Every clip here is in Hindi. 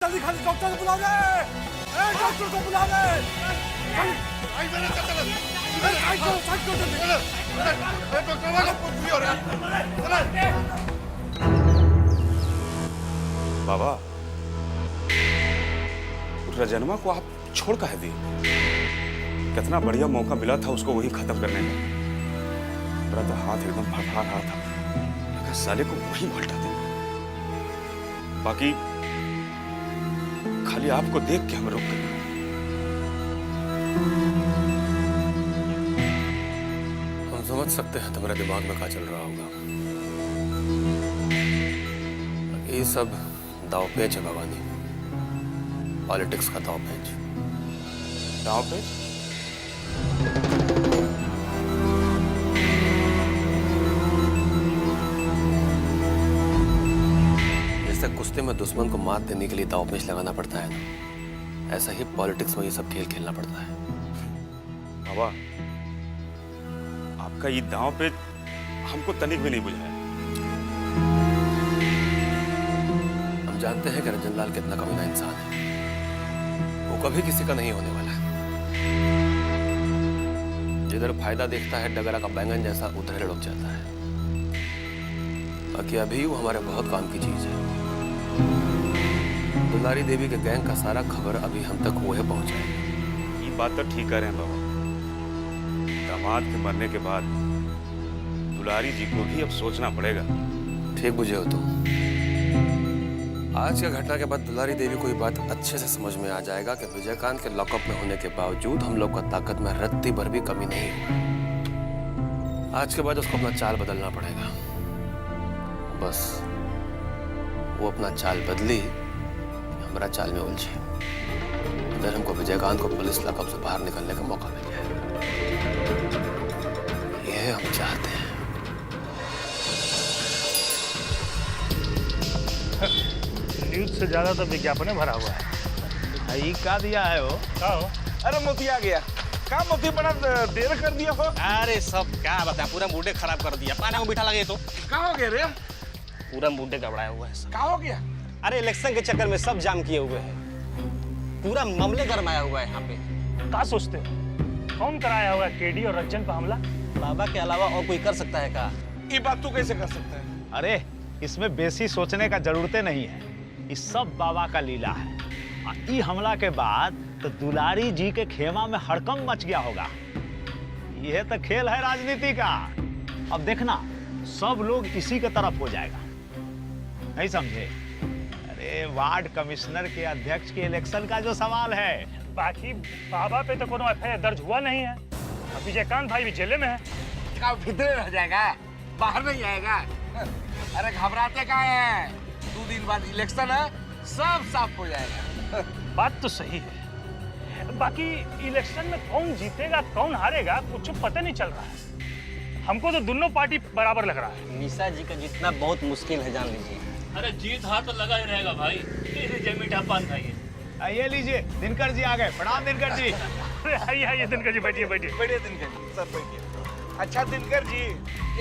जल्दी खाली डॉक्टर को बुला दे। डॉक्टर को बुला दे। बाबा, रजनमा को आप छोड़ कह दिए? कितना बढ़िया मौका मिला था उसको वही खत्म करने का। मेरा तो हाथ एकदम फड़फड़ा रहा था, लगा साले को वही पलटा देंगे। बाकी खाली आपको देख के हम रुक गए। हम समझ सकते हैं तुम्हारे दिमाग में क्या चल रहा होगा। ये सब दांवपेच है भवानी, पॉलिटिक्स का दांवपेच। दांवपेच? जैसे कुश्ती में दुश्मन को मात देने के लिए दांवपेच लगाना पड़ता है ना, ऐसा ही पॉलिटिक्स में ये सब खेल खेलना पड़ता है। बाबा, आपका ये दांवपेच हमको तनिक भी नहीं बुझाया। हम जानते हैं कि रंजन लाल कितना कमीना इंसान है, वो कभी किसी का नहीं होने वाला है। जिधर फायदा देखता है डगरा का बैंगन जैसा, उधर लुढ़क जाता है। बाकी अभी वो हमारे बहुत काम की चीज है। दुलारी देवी के गैंग का सारा खबर अभी हम तक वो है पहुंचा है। ये बात तो ठीक कह रहे हैं बाबा। दामाद के मरने के बाद दुलारी जी को भी अब सोचना पड़ेगा। ठीक बुझे हो तुम। आज की घटना के बाद दुलारी देवी को ये बात अच्छे से समझ में आ जाएगा कि विजयकांत के लॉकअप में होने के बावजूद हम लोग का ताकत में रत्ती भर भी कमी नहीं हुआ। आज के बाद उसको अपना चाल बदलना पड़ेगा। बस वो अपना चाल बदली, हमारा चाल में उलझे, अगर हमको विजयकांत को पुलिस लॉकअप से बाहर निकलने का मौका मिल जाए। यह हम चाहते हैं। न्यूज से ज्यादा तो विज्ञापन में भरा हुआ है। ये का दिया है वो? का हो? अरे मोती आ गया। का मोती बड़ा देर कर दिया हो? अरे सब क्या बता, पूरा मूडे खराब कर दिया। पानी में बिठा लगे तो का हो गया रे? पूरा मूडे गड़बड़ाया हुआ है सब। का हो गया? अरे इलेक्शन के चक्कर में सब जाम किए हुए हैं, पूरा मामले गरमाया हुआ है यहाँ पे। क्या सोचते हो? कौन कराया हुआ है केडी और रंजन पर हमला? बाबा के अलावा और कोई कर सकता है का? ये बात तू कैसे कर सकता है? अरे इसमें बेसी सोचने का जरूरत नहीं है। ये सब बाबा का लीला है। ई हमला के बाद तो दुलारी जी के खेमा में हड़कंप मच गया होगा। यह तो खेल है राजनीति का। अब देखना सब लोग इसी के तरफ हो जाएगा, नहीं समझे? अरे वार्ड कमिश्नर के अध्यक्ष के इलेक्शन का जो सवाल है, बाकी बाबा पे तो कोनो एफआईआर दर्ज हुआ नहीं है। अब विजयकांत भाई भी जेल में है। का भीतर रह जाएगा, बाहर नहीं आएगा। अरे घबराते का है? 2 दिन बाद इलेक्शन है, सब साफ हो जाएगा। बात तो सही है। बाकी इलेक्शन में कौन जीतेगा कौन हारेगा कुछ पता नहीं चल रहा है। हमको तो दोनों पार्टी बराबर लग रहा है। निशा जी का जीतना बहुत मुश्किल है, जान लीजिए। अरे जीत हाथ तो लगा ही रहेगा भाई। लीजिए मीठा पान खाइए। ये लीजिए दिनकर जी आ गए। प्रणाम दिनकर जी। आइए आइए दिनकर जी, बैठिए बैठिए। बढ़िया दिनकर जी, सब बैठिए। अच्छा दिनकर जी,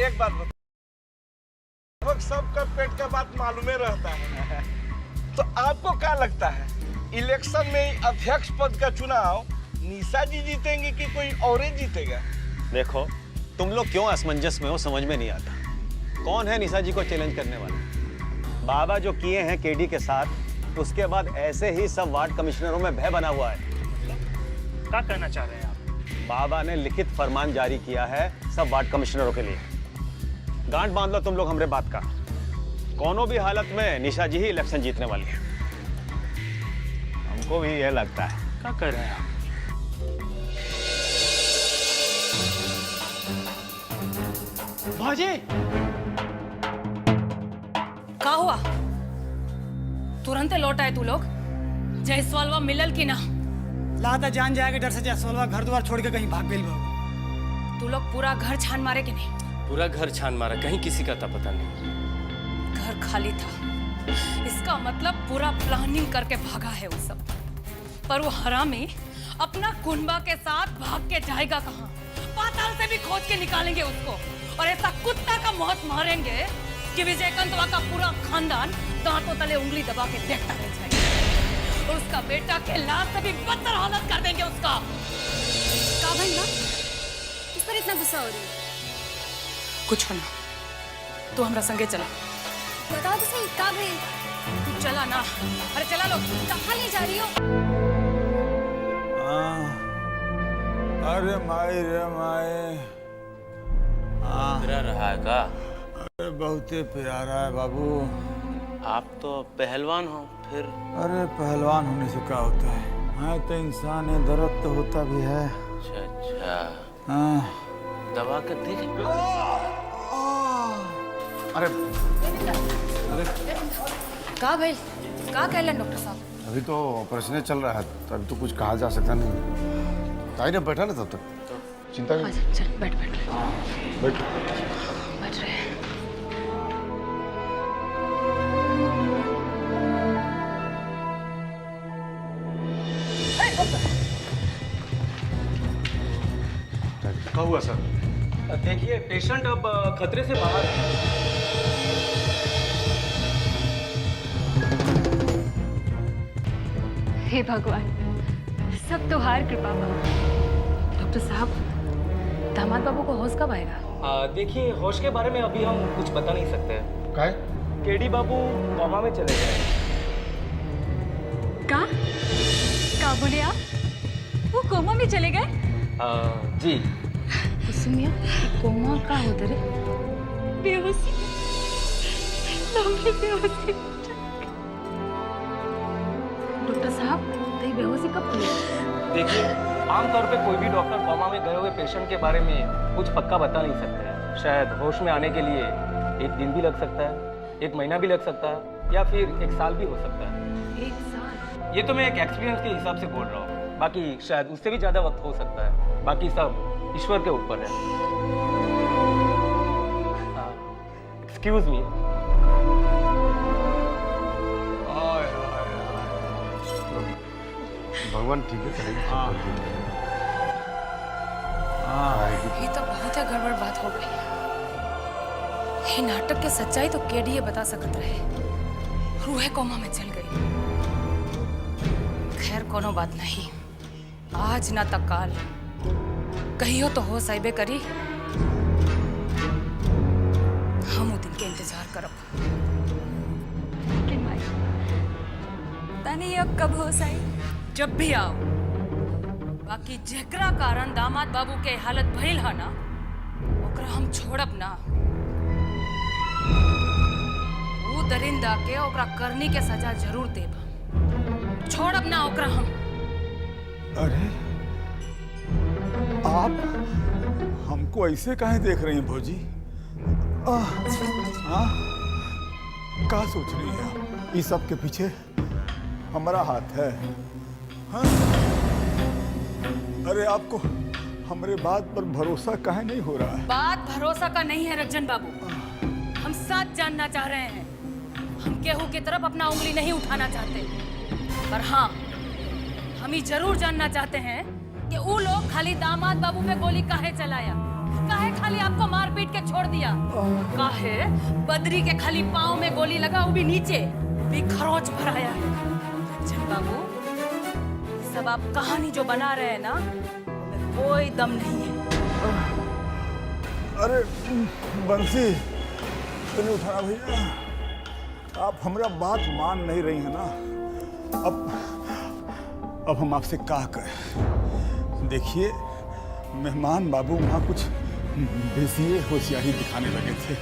एक बात बताओ, सबका पेट का बात मालूमे रहता है, तो आपको क्या लगता है इलेक्शन में अध्यक्ष पद का चुनाव निशा जी जीतेंगे कि कोई और जीतेगा? देखो तुम लोग क्यों असमंजस में हो, समझ में नहीं आता। कौन है निशा जी को चैलेंज करने वाला? बाबा जो किए हैं केडी के साथ, उसके बाद ऐसे ही सब वार्ड कमिश्नरों में भय बना हुआ है। क्या कहना चाह रहे हैं आप? बाबा ने लिखित फरमान जारी किया है सब वार्ड कमिश्नरों के लिए। गांठ बांध लो तुम लोग हमरे बात का। कोनो भी हालत में निशा जी ही इलेक्शन जीतने वाली है। हमको भी यह लगता है। क्या कह रहे हैं आप? भाजी का हुआ? तुरंत लौट आए तू लोग? जयसवालवा मिलल की ना? लाता जान जाएगा डर से जयसवालवा घर द्वार छोड़ के कहीं भाग गई बाबू। तू लोग पूरा घर छान मारे कि नहीं? पूरा घर छान मारा, कहीं किसी का था पता नहीं। घर खाली था, इसका मतलब पूरा प्लानिंग करके भागा है वो सब। पर वो हरामी अपना कुंबा के साथ भाग के जाएगा कहाँ? पाताल से भी खोज के निकालेंगे उसको, और ऐसा कुत्ता का मौत मारेंगे कि विजयकांतवा का पूरा खानदान दांतों तले उंगली दबा के देखता रह जाएगा। का बेटा के लाश से भी बदतर हालत कर देंगे उसका। का भइल बा? किस पर इतना गुस्सा हो रही है? कुछ होना, तू हमरा संगे चला। बताओ तो सही, का भइल? तू चला ना। अरे चला लो। कहाँ ले जा रही हो? अरे माई रे माई, मेरा रहा है का? अरे बहुते प्यारा है बाबू। आप तो पहलवान हो, फिर? अरे पहलवान होने से क्या होता है? हाँ तो इंसान है, दर्द तो होता भी है। अच्छा अच्छा। हाँ। दबा के देख। अरे का भइल? का कहलन डॉक्टर साहब? अभी तो ऑपरेशन चल रहा है, तो अभी तो कुछ कहा जा सकता नहीं। ताई ने बैठा ना तब तक, चिंता नहीं। अच्छा, चल बैठ बैठ बैठ। बैठ रहे हैं। क्या हुआ सर? देखिए पेशेंट अब खतरे से बाहर है। हे भगवान, सब तुम्हार कृपा बा। डॉक्टर साहब, दामाद बाबू को होश कब आएगा? देखिए होश के बारे में अभी हम कुछ बता नहीं सकते। क्या है? केडी बाबू कोमा में चले गए। का बोले आप? वो कोमा में चले गए? जी। कुसुमिया, कोमा का होता रे? बेहोशी, लंबी बेहोशी। डॉक्टर साहब, तेरी बेहोशी कब हुई? देखिए आमतौर पे कोई भी डॉक्टर कोमा में गए हुए पेशेंट के बारे में कुछ पक्का बता नहीं सकते हैं। शायद होश में आने के लिए 1 दिन भी लग सकता है, 1 महीना भी लग सकता है, या फिर 1 साल भी हो सकता है। 1 साल? ये तो मैं एक एक्सपीरियंस के हिसाब से बोल रहा हूँ। बाकी शायद उससे भी ज्यादा वक्त हो सकता है। बाकी सब ईश्वर के ऊपर है। Excuse me. भगवान ठीक है करेंगे। ये तो बहुत है गड़बड़ बात हो गई। ये नाटक के सच्चाई तो केडीए बता सकत रहे। रूहे कोमा में चल गई। खैर कोनो बात नहीं, आज ना तक काल कहियो तो हो साइबे करी। हम वो दिन के इंतजार करब। तनी अब कब हो साई? जब भी आओ। बाकी जेकरा कारण दामाद बाबू के हालत भइल है ना, ओकरा हम छोड़ब ना। वो दरिंदा के ओकरा करनी के सजा जरूर देब। छोड़ब ना ओकरा हम। अरे आप हमको ऐसे काहे देख रही हैं भौजी? हाँ? क्या सोच रही हैं आप? इस सब के पीछे हमारा हाथ है। हाँ? अरे आपको हमारे बात पर भरोसा काहे नहीं हो रहा है? बात भरोसा का नहीं है रंजन बाबू। हम सच जानना चाह रहे हैं। हम केहू की तरफ अपना उंगली नहीं उठाना चाहते, पर हाँ हम ही जरूर जानना चाहते हैं कि वो लोग खाली दामाद बाबू पे गोली काहे चलाया, काहे खाली आपको मार पीट के छोड़ दिया, काहे बद्री के खाली पाँव में गोली लगा, वो भी नीचे, भी खरोच भराया है। रंजन बाबू, सब आप कहानी जो बना रहे हैं ना, उनमें कोई दम नहीं है। अरे बंसी, चलिए उठाना भैया। आप हमारा बात मान नहीं रही हैं ना। अब हम आपसे क्या करें? देखिए, मेहमान बाबू वहाँ कुछ बेसी होशियारी दिखाने लगे थे।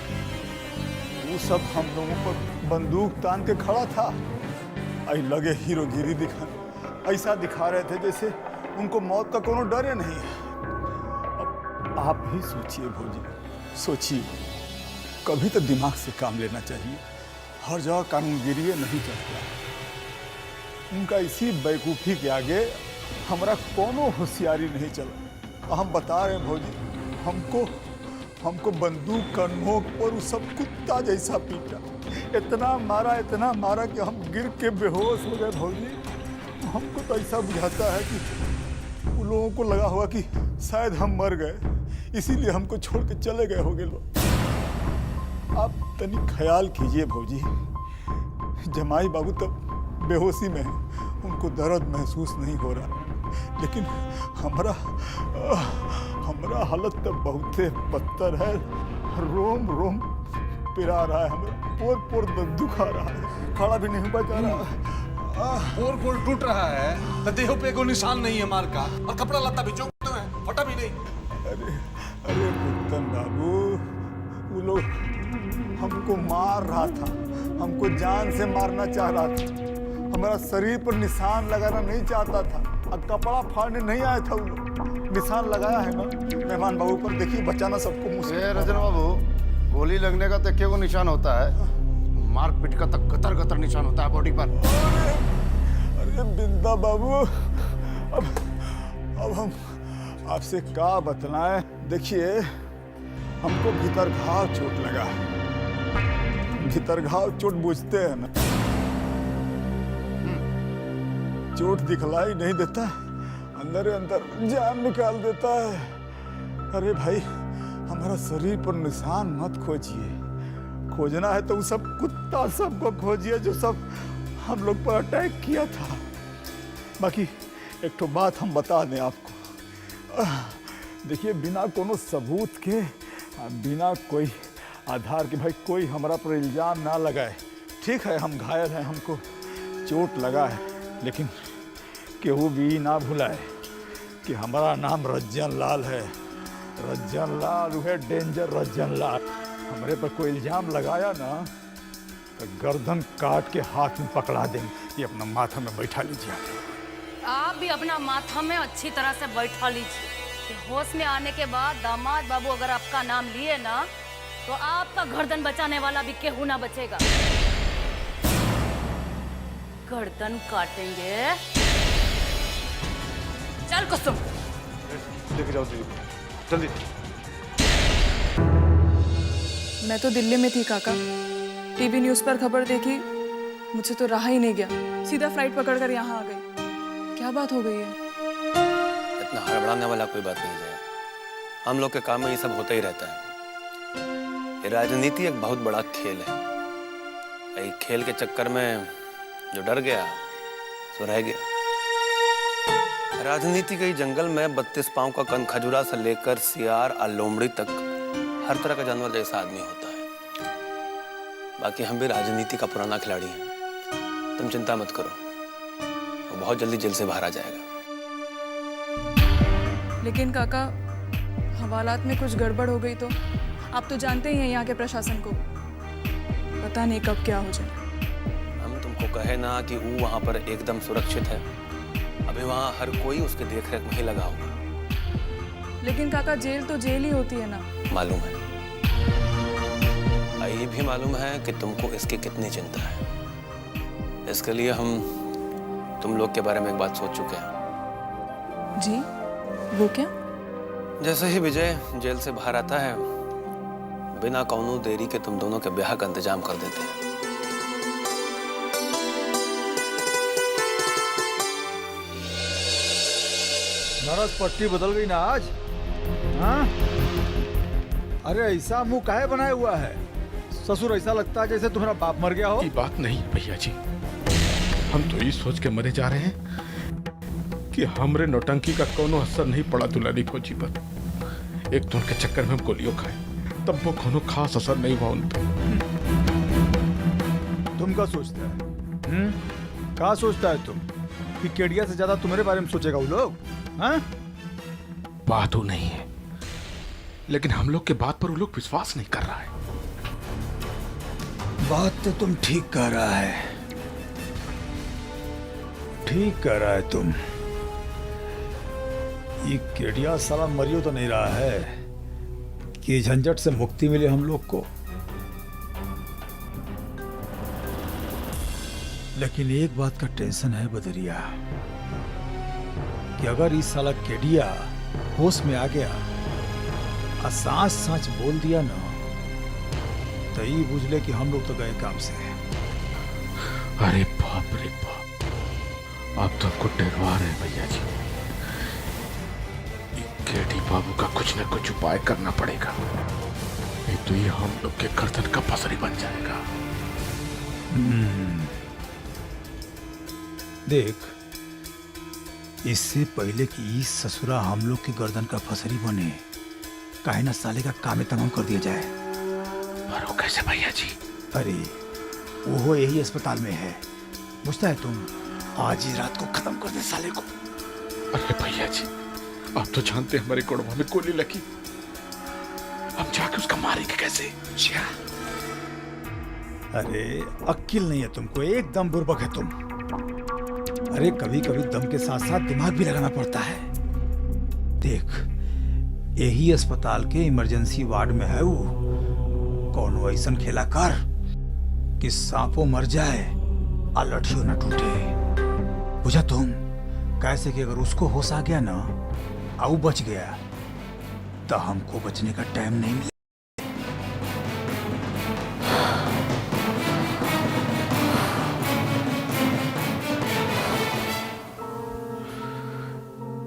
वो सब हम लोगों पर बंदूक तान के खड़ा था। आई लगे हीरोगिरी दिखा, ऐसा दिखा रहे थे जैसे उनको मौत का कोनो डर ही नहीं है। अब आप ही सोचिए भौजी, सोचिए, कभी तो दिमाग से काम लेना चाहिए। हर जगह कानूनगिरी नहीं चलता। उनका इसी बेवकूफ़ी के आगे हमारा कोनो होशियारी नहीं चला। हम बता रहे हैं भौजी, हमको बंदूक का नोक पर वो सब कुत्ता जैसा पीटा, इतना मारा कि हम गिर के बेहोश हो गए भौजी। हमको तो ऐसा बुझाता है कि उन लोगों को लगा हुआ कि शायद हम मर गए, इसीलिए हमको छोड़ के चले गए होंगे लोग। आप तनी ख्याल कीजिए भौजी, जमाई बाबू तो बेहोशी में है, उनको हमको दर्द महसूस नहीं हो रहा, लेकिन हमारा हमारा हालत तो बहुते बदतर है। रोम रोम पिरा रहा है, हमारा पोर पोर दुखा रहा है, खड़ा भी नहीं हुआ जा रहा। पोर पोर टूट रहा है तो देह पे कोई निशान नहीं है मार का, और कपड़ा लत्ता भी चौक है, फटा भी नहीं। अरे अरे कुत्तन बाबू, वो लोग हमको मार रहा था, हमको जान से मारना चाह रहा था, हमारा शरीर पर निशान लगाना नहीं चाहता था, और कपड़ा फाड़ने नहीं आया था। वो लोग निशान लगाया है ना मेहमान बाबू पर, देखिए बचाना सबको मुश्किल। रजन बाबू, गोली लगने का तो वो निशान होता है, मार पीट का तक गतर गतर निशान होता है बॉडी पर। अरे बिंदा बाबू, अब हम आपसे क्या बतलाएं। देखिए, हमको भीतर घाव चोट लगा, भीतर घाव चोट बुझते हैं ना, चोट दिखलाई नहीं देता, अंदर अंदर जान निकाल देता है। अरे भाई, हमारा शरीर पर निशान मत खोजिए, खोजना है तो वो सब कुत्ता सबको खोजिए जो सब हम लोग पर अटैक किया था। बाकी एक तो बात हम बता दें आपको, देखिए बिना कोनो सबूत के, बिना कोई आधार के भाई कोई हमारा पर इल्ज़ाम ना लगाए। ठीक है, हम घायल हैं, हमको चोट लगा है, लेकिन केहू भी ना भुलाए कि हमारा नाम रज्जन लाल है। रज्जन लाल है, डेंजर रज्जन लाल। हमारे पर कोई इल्ज़ाम लगाया ना तो गर्दन काट के हाथ में पकड़ा देंगे। ये अपना माथा में बैठा लीजिए। आप भी अपना माथा में अच्छी तरह से बैठा लीजिए कि होश में आने के बाद दामाद बाबू अगर आपका नाम लिए ना तो आपका गर्दन बचाने वाला भी केहू ना बचेगा। गर्दन काटेंगे। चल कुसुम, लेके जाओ दीदी, जल्दी। मैं तो दिल्ली में थी काका, टीवी न्यूज़ पर खबर देखी, मुझे तो रहा ही नहीं गया, सीधा फ्लाइट पकड़कर यहाँ आ गई। क्या बात हो गई है? इतना हड़बड़ाने वाला कोई बात नहीं है, हम लोग के काम में ये सब होता ही रहता है। ये राजनीति एक बहुत बड़ा खेल है, एक खेल के चक्कर में जो डर गया सो रह गया। राजनीति के जंगल में 32 पांव का कन खजूरा से लेकर सियार और लोमड़ी तक हर तरह का जानवर जैसा आदमी होता है। बाकी हम भी राजनीति का पुराना खिलाड़ी हैं, तुम चिंता मत करो, वो बहुत जल्दी जेल से बाहर आ जाएगा। लेकिन काका, हवालात में कुछ गड़बड़ हो गई तो आप तो जानते ही हैं यहाँ के प्रशासन को, पता नहीं कब क्या हो जाए। हम तुमको कहे ना कि वो वहाँ पर एकदम सुरक्षित है, अभी वहाँ हर कोई उसके देखरेख में ही लगा होगा। लेकिन काका, जेल तो जेल ही होती है ना। मालूम है, ये भी मालूम है कि तुमको इसकी कितनी चिंता है। इसके लिए हम तुम लोग के बारे में एक बात सोच चुके हैं। जी, वो क्या? जैसे ही विजय जेल से बाहर आता है, बिना कौनो देरी के तुम दोनों के ब्याह का इंतजाम कर देते हैं। नरस पट्टी बदल गई ना आज, हाँ? अरे ऐसा मुंह काहे बनाया हुआ है? ससुर, ऐसा लगता है जैसे तुम्हारा बाप मर गया हो। ये बात नहीं भैया जी, हम तो ये सोच के मरे जा रहे हैं कि हमरे नौटंकी का कोनो असर नहीं पड़ा दुलारी फौजी पर। एक तो उनके चक्कर में हम गोलियों खाए, तब वो कोनो खास असर नहीं हुआ उन पर। तुम क्या सोचता है? क्या सोचता है तुम कि केडिया से ज्यादा तुम्हारे बारे में सोचेगा वो लोग? हाँ? बात वो नहीं है, लेकिन हम लोग के बात पर वो लोग विश्वास नहीं कर रहा है। बात तो तुम ठीक कह रहा है, ठीक कह रहा है तुम। ये केडिया साला मरियो तो नहीं रहा है कि झंझट से मुक्ति मिले हम लोग को। लेकिन एक बात का टेंशन है बदरिया, कि अगर इस साला केडिया होश में आ गया और सांच सांच बोल दिया ना, तो ये बुझ ले कि हम लोग तो गए काम से। अरे बाप रे बाप, आप तो हमको डरवा रहे हैं भैया जी। केडी बाबू का कुछ न कुछ उपाय करना पड़ेगा, नहीं तो ये हम लोग के गर्दन का पसरी बन जाएगा। देख, इससे पहले कि इस ससुरा हम लोग की गर्दन का फसरी बने, काहे ना साले का काम तमाम कर दिया जाए। पर वो कैसे भैया जी? अरे वो यही अस्पताल में है, बुझता है तुम? आज ही रात को खत्म कर दे साले को। अरे भैया जी, आप तो जानते हैं हमारे कोड़वा में गोली लगी, हम जाके उसका मारेंगे कैसे? क्या? अरे अक्ल नहीं है तुमको, एकदम बुर्बक है तुम। अरे कभी कभी दम के साथ साथ दिमाग भी लगाना पड़ता है। देख, यही अस्पताल के इमरजेंसी वार्ड में है वो। कौन ऐसा खेला कर कि सांपों मर जाए और लठियों न टूटे, बुझा तुम? कैसे कि अगर उसको होश आ गया ना, आऊ बच गया, तो हमको बचने का टाइम नहीं मिला।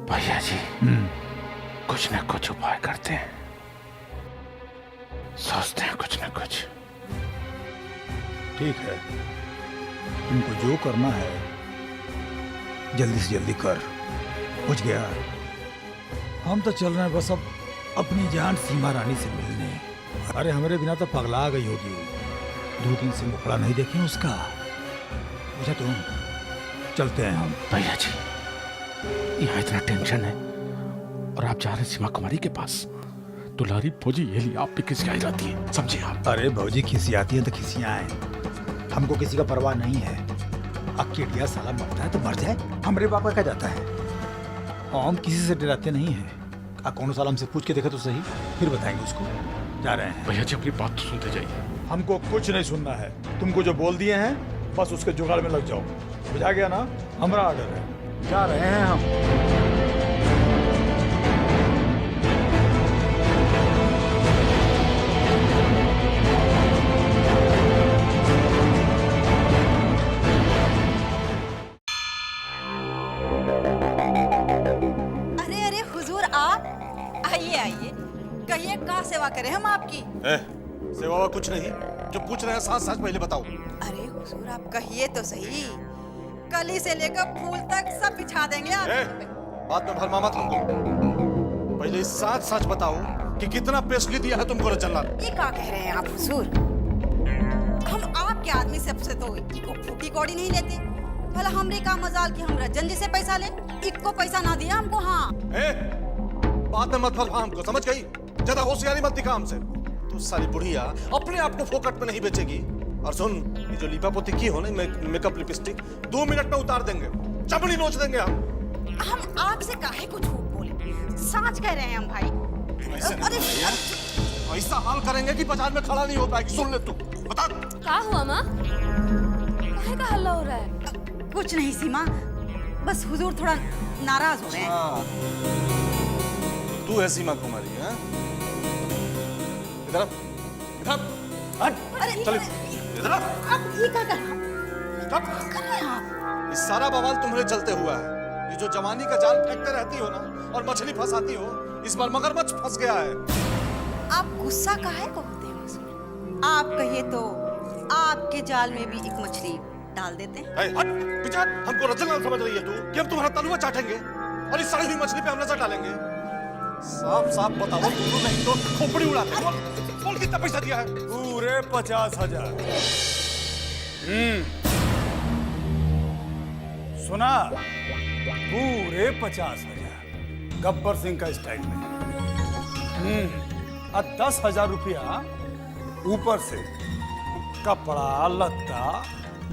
भैया जी, कुछ न कुछ उपाय करते हैं, सोचते हैं कुछ न कुछ। ठीक है, तुमको जो करना है जल्दी से जल्दी कर, बुझ गया? हम तो चल रहे हैं बस अब अपनी जान सीमा रानी से मिलने। अरे हमारे बिना तो पगला गई होगी, 2-3 से मुखड़ा नहीं देखे उसका, बुझा तुम? चलते हैं हम। भैया जी, यहाँ इतना टेंशन है और आप जा रहे हैं सीमा कुमारी के पास। दुलारी फौजी ये लिए आप पे खिसियाई जाती है, समझे आप? अरे भौजी खिसियाती है तो खिसियाएं, हमको किसी का परवाह नहीं है। अकेलिया साला मरता है तो मर जाए, हमारे पापा क्या जाता है? हम किसी से डराते नहीं हैं। कौन साला हमसे पूछ के देखा तो सही, फिर बताएंगे उसको। जा रहे हैं भैया जी, अपनी बात तो सुनते जाइए। हमको कुछ नहीं सुनना है, तुमको जो बोल दिए हैं बस उसके जुगाड़ में लग जाओ, बुझा गया ना? हमारा ऑर्डर है, जा रहे हैं हम। कहिए का सेवा करें हम आपकी? सेवा कुछ नहीं, जो पूछ रहे हैं साथ साथ पहले बताओ। अरे हुजूर आप कहिए तो सही, कली से लेकर फूल तक सब बिछा देंगे आप। बात में भरमा मत हमको, पहले साथ सच बताओ कि कितना पेशगी दिया है तुमको रचनलाल? ये क्या कह रहे हैं आप हुजूर? हम आपके आदमी सबसे तो इको फूटी कौड़ी नहीं लेते, भला हमरे का मजाल कि हम रजन जी से पैसा ले, इको पैसा ना दिया हमको। हाँ बात में मत भरमा हमको, समझ गई? ज्यादा होशियारी मत दिखा हमसे। तू सारी बुढ़िया अपने आप को फोकट में नहीं बेचेगी। और सुन, ये जो लिपापोती की हो ना, मेकअप लिपस्टिक 2 मिनट में उतार देंगे, चमड़ी नोच देंगे हम आपसे काहे को झूठ बोले, सच कह रहे हैं हम भाई। अरे ऐसा हाल करेंगे कि बाजार में खड़ा नहीं हो पाएगी। सुन ले तू, बता क्या हुआ माँ? काहे का हल्ला हो रहा है? कुछ नहीं सीमा, बस हुजूर थोड़ा नाराज हो रहे हैं। तू है सीमा कुमारी? है इधर अरे चल इधर। अब ये क्या कर रहे हैं आप? इस सारा बवाल तुम्हारे चलते हुआ है। ये जो जवानी का जाल फेंकते रहती हो ना और मछली फंसाती हो, इस बार मगरमच्छ फंस गया है। आप गुस्सा काहे को होते हैं हुजूर? आप कहिए तो आपके जाल में भी एक मछली डाल देते हैं। हट पीछे, हमको रचनलाल समझ रही है तू कि हम तुम्हारा तलुआ चाटेंगे और इस सड़ी हुई मछली पे हम नजर डालेंगे? साफ साफ बताओ, तुम नहीं तो खोपड़ी उड़ा दे। बोल कितना पैसा दिया है? पूरे 50,000। सुना? पूरे 50,000 गब्बर सिंह का स्टाइल में। और 10,000 रुपया ऊपर से कपड़ा लत्ता,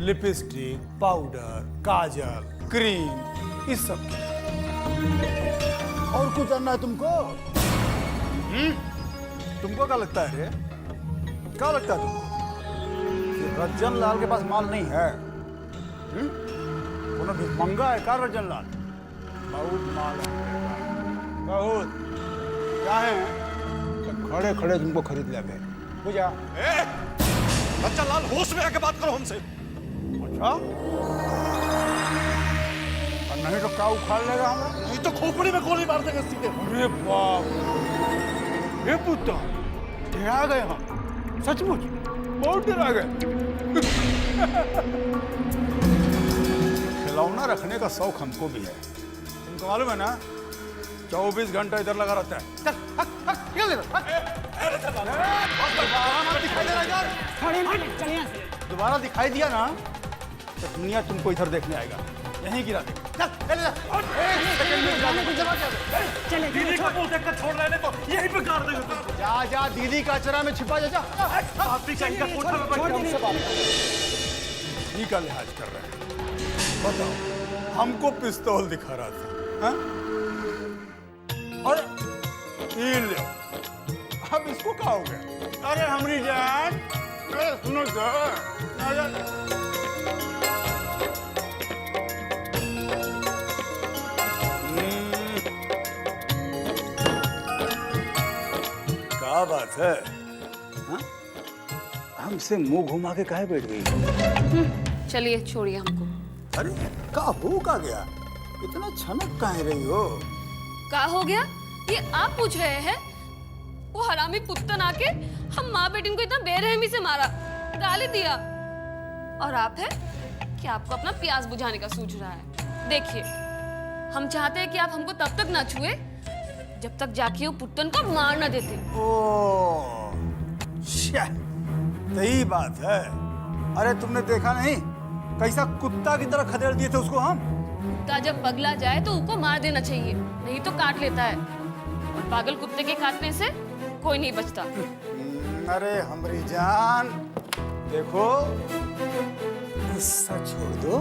लिपस्टिक, पाउडर, काजल, क्रीम, इस सब के। और कुछ जानना है तुमको? तुमको क्या लगता है रे? क्या लगता है तुमको कि रज्जन लाल के पास माल नहीं है? कोनो भिखमंगा है का रज्जन लाल? बहुत माल है, बहुत। क्या है तो खड़े खड़े तुमको खरीद ले गए, बुझा? रज्जन लाल, होश में आके बात करो हमसे। अच्छा, नहीं तो क्या उखाड़ लेगा हमें? नहीं तो खोपड़ी में गोली मार देगा सीधे। अरे बाप, ये पुत्ता डरा गए हम, सचमुच बहुत डरा गए। खिलौना रखने का शौक हमको भी है, तुम तुमको मालूम है ना 24 घंटा इधर लगा रहता है। चल दोबारा दिखाई दिया ना तो दुनिया तुमको इधर देखने आएगा, यहीं गिरा दे। दीदी का मुंह देखकर छोड़ रहे हैं तो यहीं पे गाड़ देंगे तुमको। जा जा दीदी का अचरा में छिपा जा। आप भी कहीं का कोठा में बैठ के हमसे बात कर। दीदी का लिहाज कर रहे हैं। बताओ, हमको पिस्तौल दिखा रहा था, हाँ? और ये लो, अब इसको क्या हो गया? अरे हमारी जान, अरे सुनो क्या बात है, हाँ? हमसे मुंह घुमा के काहे बैठ गई? चलिए छोड़िए हमको। अरे का हो का गया, इतना छनक काहे रही हो? का हो गया ये आप पूछ रहे हैं? वो हरामी पुत्तन आके हम माँ बेटी को इतना बेरहमी से मारा, गाली दिया, और आप है कि आपको अपना प्यास बुझाने का सूझ रहा है। देखिए, हम चाहते हैं कि आप हमको तब तक ना छुए जब तक जाके वो पुत्तन को मार ना देते। ओह, सही बात है। अरे तुमने देखा नहीं कैसा कुत्ता की तरह खदेड़ दिए थे उसको हम? कुत्ता जब पगला जाए तो उसको मार देना चाहिए, नहीं तो काट लेता है, और पागल कुत्ते के काटने से कोई नहीं बचता। अरे हमारी जान, देखो गुस्सा छोड़ दो,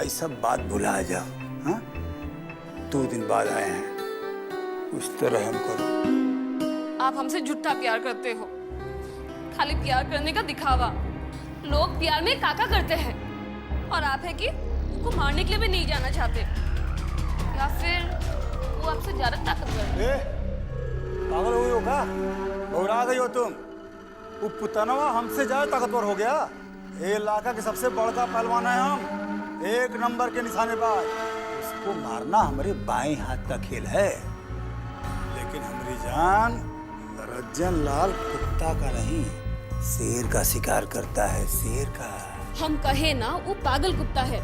ऐसा बात भुला जाओ, हाँ? 2 दिन बाद आए हैं, कुछ तो रहम करो। आप हमसे झूठा प्यार करते हो, खाली प्यार करने का दिखावा। लोग प्यार में काका करते हैं, और आप है कि उसको मारने के लिए भी नहीं जाना चाहते, या फिर वो आपसे ज्यादा ताकतवर है। पागल हुई हो क्या? घबरा गई हो तुम? वो पुतनवा हमसे ज्यादा ताकतवर हो गया। ये इलाका के सबसे बड़का पहलवान है हम, 1 नंबर के निशानेबाज। उसको मारना हमारे बाएं हाथ का खेल है, लेकिन हमारी जान रज्जन लाल कुत्ता का नहीं, शेर का शिकार करता है, शेर का। हम कहे ना वो पागल कुत्ता है,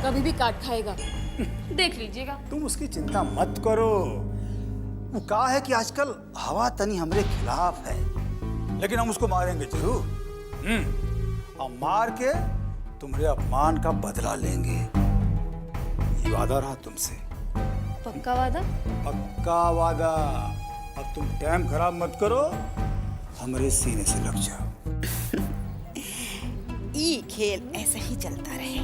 कभी भी काट खाएगा, देख लीजिएगा। तुम उसकी चिंता मत करो। वो कहा है कि आजकल हवा तनी हमारे खिलाफ है, लेकिन हम उसको मारेंगे जरूर। हम मार के तुम्हारे अपमान का बदला लेंगे, ये वादा रहा तुमसे। पक्का वादा? पक्का वादा। अब तुम टाइम खराब मत करो, हमारे सीने से लग जाओ। ये खेल ऐसे ही चलता रहे,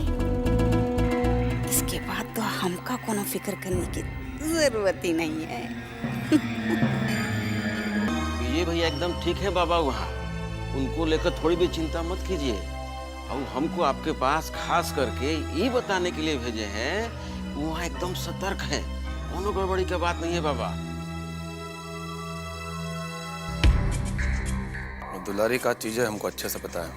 इसके बाद तो हमका कोनो फिक्र करने की जरूरत ही नहीं है। ये भैया एकदम ठीक है बाबा, वहाँ उनको लेकर थोड़ी भी चिंता मत कीजिए। और हमको आपके पास खास करके ये बताने के लिए भेजे हैं, वहाँ एकदम सतर्क है, कोनो गड़बड़ी की बात नहीं है बाबा। दुलारी का चीजें हमको अच्छे से पता है,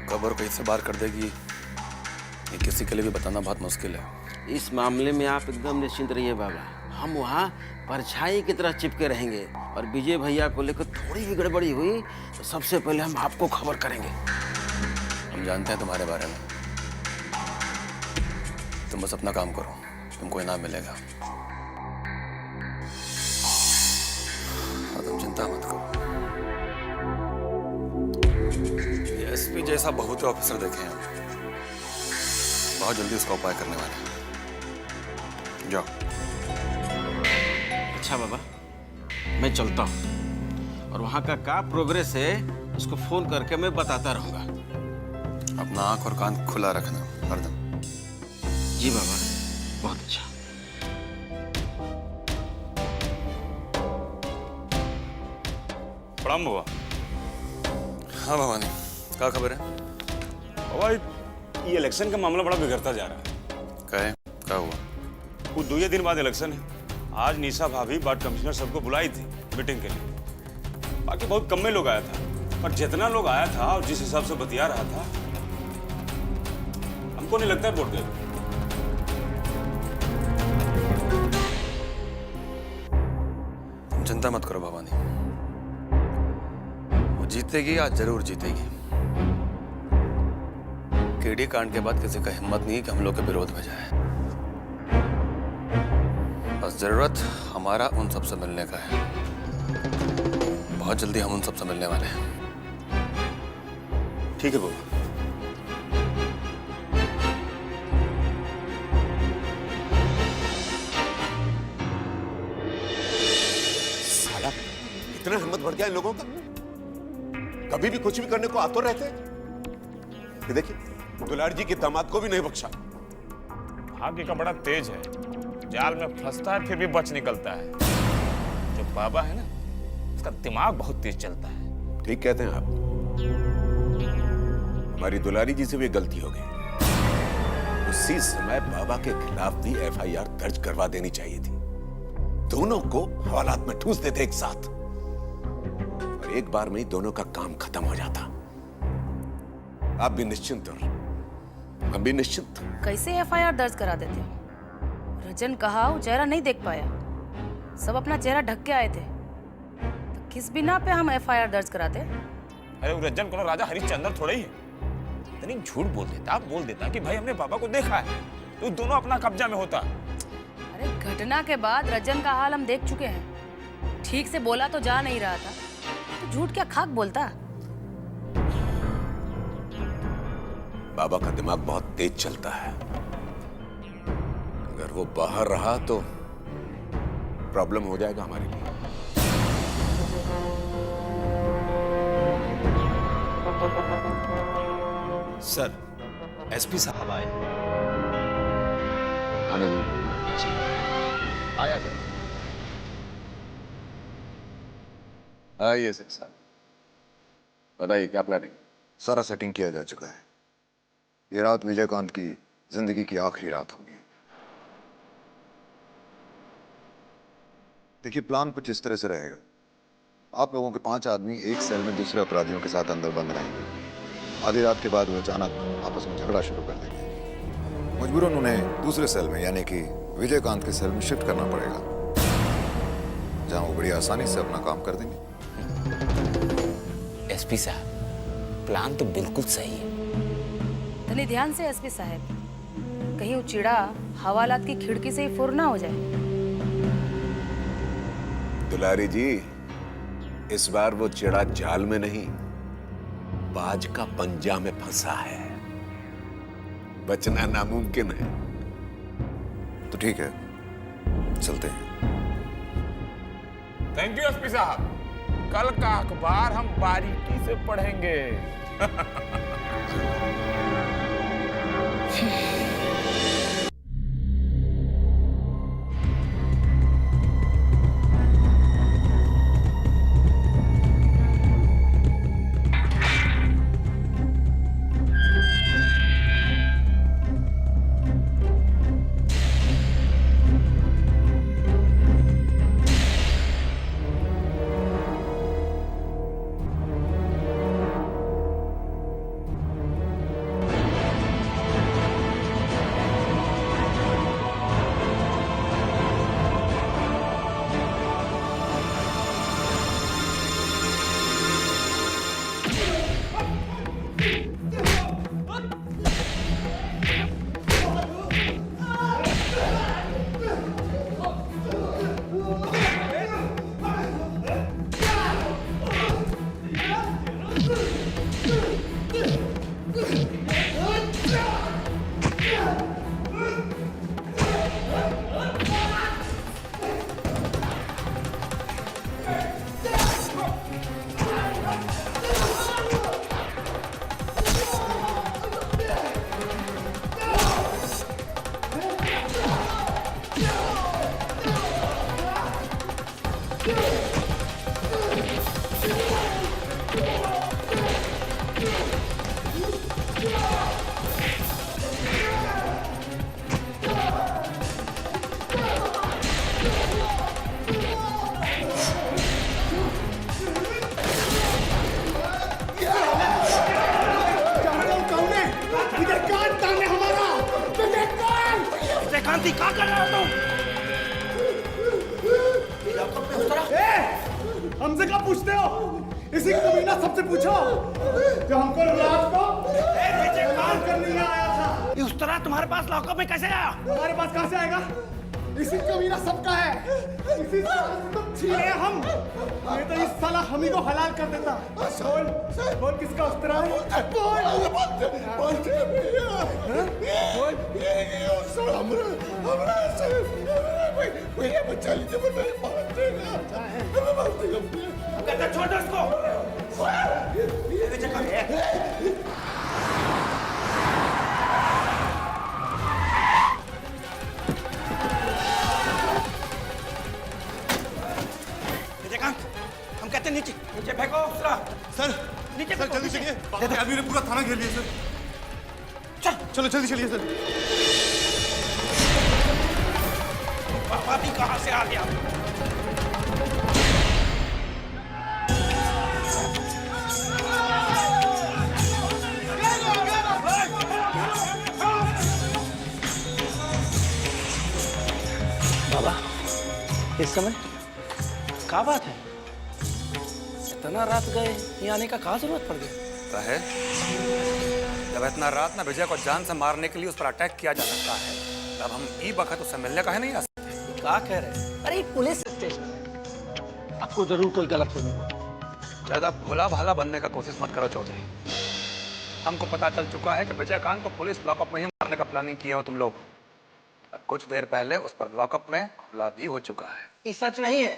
कबर कैसे बाहर कर देगी ये किसी के लिए भी बताना बहुत मुश्किल है। इस मामले में आप एकदम निश्चिंत रहिए बाबा, हम वहाँ परछाई की तरह चिपके रहेंगे, और विजय भैया को लेकर थोड़ी भी गड़बड़ी हुई तो सबसे पहले हम आपको खबर करेंगे। हम जानते हैं तुम्हारे बारे में, तुम बस अपना काम करो, तुमको इनाम मिलेगा, और तुम चिंता मत करो। एसपी जैसा बहुत ऑफिसर देखे हैं, बहुत जल्दी उसका उपाय करने वाले हैं। जाओ। अच्छा बाबा, मैं चलता हूँ, और वहाँ का क्या प्रोग्रेस है उसको फोन करके मैं बताता रहूँगा। अपना आंख और कान खुला रखना हरदम। जी बाबा, बहुत अच्छा। प्रणाम बाबा। हाँ भवानी, क्या खबर है? बाबा ये इलेक्शन का मामला बड़ा बिगड़ता जा रहा है। क्या हुआ? वो 2 दिन बाद इलेक्शन है। आज निशा भाभी वार्ड कमिश्नर सबको बुलाई थी मीटिंग के लिए। बाकी बहुत कम में लोग आया था, पर जितना लोग आया था और जिस हिसाब से बतिया रहा था, हमको नहीं लगता है वोट देगा। तुम चिंता मत करो भवानी, वो जीतेगी, आज जरूर जीतेगी। केडी कांड के बाद किसी का हिम्मत नहीं कि हम लोग के विरोध में जाए। बस जरूरत हमारा उन सबसे मिलने का है। बहुत जल्दी हम उन सबसे मिलने वाले हैं। ठीक है बाबा। साला इतना हिम्मत बढ़ गया इन लोगों का, कभी भी कुछ भी करने को आतुर रहते हैं। ये देखिए दुलार जी के दामाद को भी नहीं बख्शा। भाग्य का बड़ा तेज है, जाल में फंसता है फिर भी बच निकलता है। जो बाबा है ना, उसका दिमाग बहुत तेज चलता है। ठीक कहते हैं आप। हमारी दुलारी जी से भी गलती हो गई। उसी समय बाबा के खिलाफ भी एफआईआर दर्ज करवा देनी चाहिए थी। दोनों को हवालात में ठूस देते एक साथ, और एक बार में ही दोनों का काम खत्म हो जाता। आप भी निश्चिंत और हम भी निश्चिंत। कैसे एफआईआर दर्ज करा देते हो? रजन कहा वो चेहरा नहीं देख पाया, सब अपना चेहरा ढक के आए थे, तो किस बिना पे हम एफआईआर दर्ज कराते? अरे वो रज्जन को राजा हरिश्चंद्र थोड़े ही है। इतनी झूठ बोल देता कि भाई हमने बाबा को देखा है, तो दोनों अपना कब्जा में होता। अरे घटना के बाद रजन का हाल हम देख चुके हैं। ठीक से बोला तो जा नहीं रहा था, तो झूठ क्या खाक बोलता? बाबा का दिमाग बहुत तेज चलता है। अगर वो बाहर रहा तो प्रॉब्लम हो जाएगा हमारे लिए। सर, एसपी साहब आए। आया क्या? आइए सर साहब, बताइए क्या प्लानिंग? सारा सेटिंग किया जा चुका है। ये रात विजयकांत की जिंदगी की आखिरी रात होगी। देखिए प्लान कुछ इस तरह से रहेगा। आप लोगों के 5 आदमी एक सेल में दूसरे अपराधियों के साथ अंदर बंद रहेंगे। आधी रात के बाद वो अचानक आपस में झगड़ा शुरू कर देंगे। मजबूरन उन्हें दूसरे सेल में यानी कि विजयकांत के सेल में शिफ्ट करना पड़ेगा, जहां वो बड़ी आसानी से अपना काम कर देंगे। एसपी साहब, प्लान तो बिल्कुल सही है। तनी ध्यान से एसपी साहब, कहीं वो चिड़ा हवालात की खिड़की से ही फुर ना हो जाए। दुलारी जी, इस बार वो चिड़ा जाल में नहीं, बाज का पंजा में फंसा है। बचना नामुमकिन है। तो ठीक है, चलते हैं। थैंक यू एसपी साहब, कल का अखबार हम बारीकी से पढ़ेंगे। विजयकांत क्या कर रहे हो तुम? हमसे क्या पूछते हो? इसी कमीना सबसे पूछो जो हमको रात को विजयकांत करने आया था। ये उस तरह तुम्हारे पास लॉकअप में कैसे आया? हमारे पास कहां से आएगा? इसी कमीना सबका है। इसी साले से तो छीने हम। नहीं तो इस साला हम ही को हलाल कर देता। बोल किसका उस्तरा है? बोल भैया बचा लीजिए, मैं नहीं मार देगा। छोड़ दो इसको। हम कहते हैं नीचे नीचे फेंको सर। नीचे सर जल्दी चलिए, आदमी ने पूरा थाना घेर लिया सर। चलो जल्दी चलिए सर। पापी कहाँ से आ गया? बाबा इस समय क्या बात है? इतना रात गए यहाँ आने का कहाँ जरूरत पड़ गई? है जब इतना रात ना विजय को जान से मारने के लिए उस पर अटैक किया जा सकता है, तब हम ई वक्त उससे मिलने का है नहीं आ सकते। क्या कह रहे हैं? अरे पुलिस स्टेशन है, आपको जरूर कोई गलत फहमी हो। ज्यादा भोला भाला बनने का कोशिश मत करो चौधरी। हमको पता चल चुका है कि विजयकांत को पुलिस लॉकअप में ही मारने का प्लानिंग किया हो तुम लोग। कुछ देर पहले उस पर लॉकअप में हमला भी हो चुका है। ये सच नहीं है।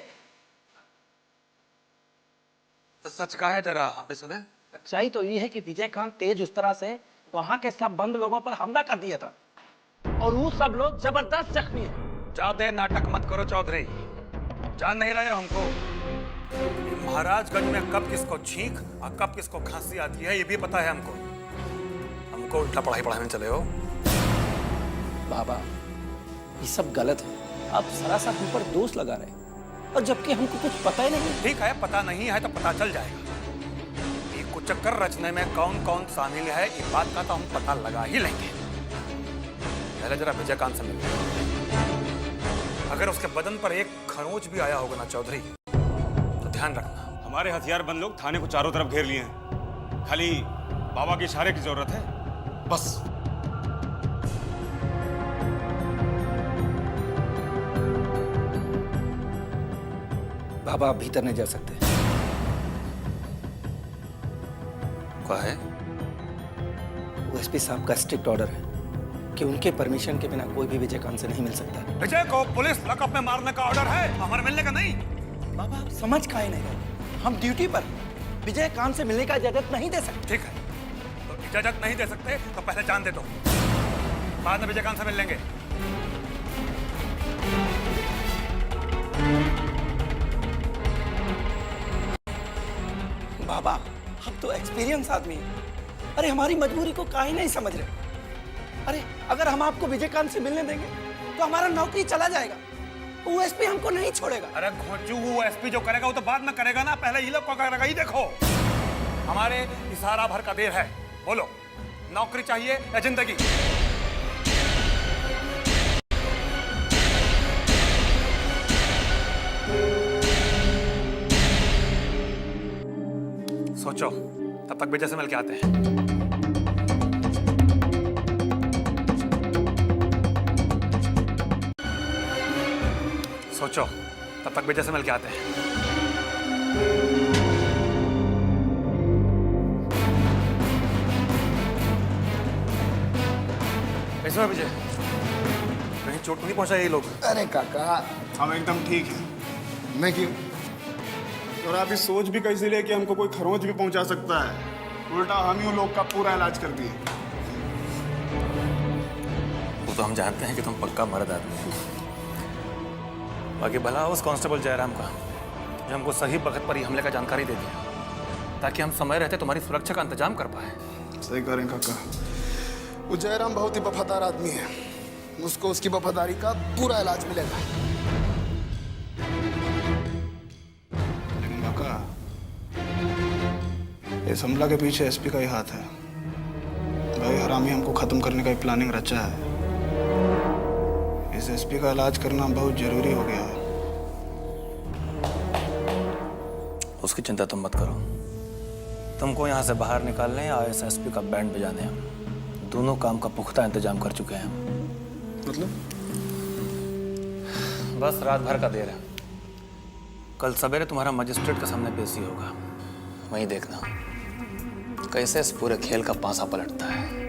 तो सच का है जरा हमें सुने। सच्चाई तो ये है कि विजयकांत तेज उस तरह से वहां के सब बंद लोगों पर हमला कर दिया था और वो सब लोग जबरदस्त जख्मी हैं। ज्यादा नाटक मत करो चौधरी, जान नहीं रहे हमको। महाराजगंज में कब किसको छींक और कब किसको खांसी आती है ये भी पता है हमको उल्टा पढ़ाई पढ़ाने चले हो। बाबा ये सब गलत है, आप सरासर हम पर दोष लगा रहे हैं और जबकि हमको कुछ पता ही नहीं। ठीक है, पता नहीं है तो पता चल जाएगा। ये कुचक्कर रचने में कौन कौन शामिल है ये बात का तो हम पता लगा ही लेंगे। पहले जरा विजयकांत से मिलते। अगर उसके बदन पर एक खरोंच भी आया होगा ना चौधरी तो ध्यान रखना। हमारे हथियारबंद लोग थाने को चारों तरफ घेर लिए हैं, खाली बाबा के इशारे की जरूरत है बस। बाबा आप भीतर नहीं जा सकते। क्या है? वो एसपी साहब का स्ट्रिक्ट ऑर्डर है कि उनके परमिशन के बिना कोई भी विजयकांत से नहीं मिल सकता। विजय को पुलिस लॉकअप में मारने का ऑर्डर है, हमारे मिलने का नहीं। बाबा आप समझ काहे नहीं रहे? हम ड्यूटी पर विजयकांत से मिलने का इजाजत नहीं दे सकते। ठीक है, तो इजाजत नहीं दे सकते तो पहले जान दे दो, बाद में विजयकांत से मिल लेंगे। बाबा हम तो एक्सपीरियंस आदमी हैं। अरे हमारी मजबूरी को काहे नहीं समझ रहे? अरे अगर हम आपको विजयकांत से मिलने देंगे तो हमारा नौकरी चला जाएगा। वो एसपी हमको नहीं छोड़ेगा। अरे घोंचू, वो एसपी जो करेगा वो तो बाद में करेगा ना, पहले ये लोग को करेगा। ही देखो हमारे इशारा भर का देर है। बोलो नौकरी चाहिए या जिंदगी? सोचो, तब तक विजय से मिल के आते हैं। सोचो, तब तक विजय से मिल के आते हैं। कैसे हो विजय? कहीं चोट नहीं पहुंचा ये लोग? अरे काका हम एकदम ठीक हैं। मैं क्यों? और आप इस सोच भी कैसे ले कि हमको कोई खरोंच भी पहुंचा सकता है? उल्टा हम ही उन लोग का पूरा इलाज कर दिए। वो तो हम जानते हैं कि तुम पक्का मर्द आदमी हो। बाकी भला उस कांस्टेबल जयराम का जो हमको सही वक्त पर ही हमले का जानकारी दे दिया, ताकि हम समय रहते तुम्हारी सुरक्षा का इंतजाम कर पाए। सही करें काका, वो जयराम बहुत ही वफादार आदमी है, उसको उसकी वफादारी का पूरा इलाज मिलेगा। लेकिन काका इस हमला के पीछे एसपी का ही हाथ है। भाई हरामी हमको खत्म करने का ही प्लानिंग रचा है। इस एसपी का इलाज करना बहुत जरूरी हो गया है। उसकी चिंता तुम मत करो, तुमको यहाँ से बाहर निकालने या एसएसपी का बैंड बजाने, दोनों काम का पुख्ता इंतजाम कर चुके हैं। मतलब? बस रात भर का देर है। कल सवेरे तुम्हारा मजिस्ट्रेट के सामने पेशी होगा, वहीं देखना कैसे इस पूरे खेल का पासा पलटता है।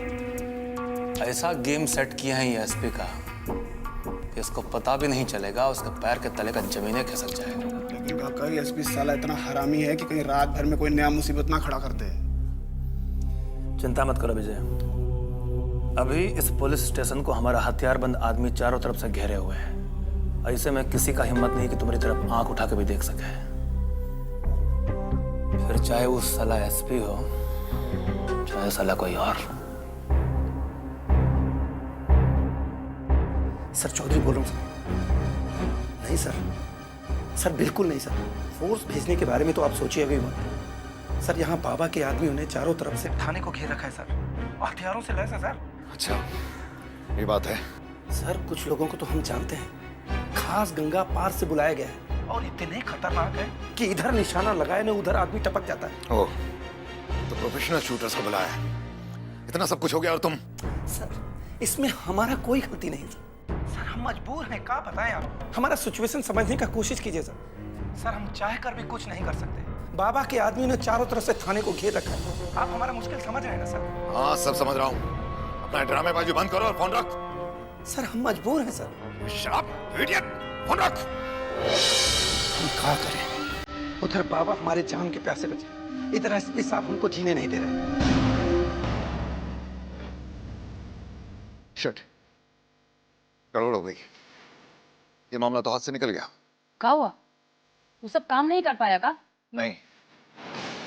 ऐसा गेम सेट किया है ये एसपी का कि इसको पता भी नहीं चलेगा, उसके पैर के तले का जमीने खिसक जाएगा। लेकिन काका ये एसपी साला इतना हरामी है कि कहीं रात भर में कोई नया मुसीबत ना खड़ा कर दे। चिंता मत करो विजय, अभी इस पुलिस स्टेशन को हमारा हथियारबंद आदमी चारों तरफ से घेरे हुए हैं। ऐसे में किसी का हिम्मत नहीं कि तुम्हारी तरफ आंख उठा के भी देख सके। फिर चाहे वो साला एसपी हो, चाहे साला कोई और। सर चौधरी बोल रहा हूँ सर। नहीं सर बिल्कुल नहीं सर। फोर्स भेजने के बारे में तो आप सोचिए अभी मत। सर यहाँ बाबा के आदमियों ने चारों तरफ से थाने को घेर रखा है सर, और हथियारों से लैस है सर। अच्छा ये बात है। सर कुछ लोगों को तो हम जानते हैं, खास गंगा पार से बुलाया गया है और इतने खतरनाक है कि इधर निशाना लगाए ना उधर आदमी टपक जाता है। ओह, तो प्रोफेशनल शूटर्स को बुलाया है। इतना सब कुछ हो गया और तुम? सर इसमें हमारा कोई गलती नहीं सर। सर हम मजबूर हैं, क्या बताएं आप। हमारा सिचुएशन समझने का कोशिश कीजिए सर। सर हम चाह कर भी कुछ नहीं कर सकते। बाबा के आदमी ने चारों तरफ से थाने को घेर रखा है। आप हमारा मुश्किल समझ रहे हैं ना सर? हाँ सब समझ रहा हूँ। अपना ड्रामेबाजी बंद करो और फोन रख। सर हम मजबूर हैं सर। शराब इडियट, फोन रख। हम क्या करें? उधर बाबा हमारे जान के प्यासे बचे, इधर एसपी साहब हमको जीने नहीं दे रहे। शिट, गड़बड़ हो गई। ये मामला तो हाथ से निकल गया। क्या हुआ? तू सब काम नहीं कर पाया का? नहीं,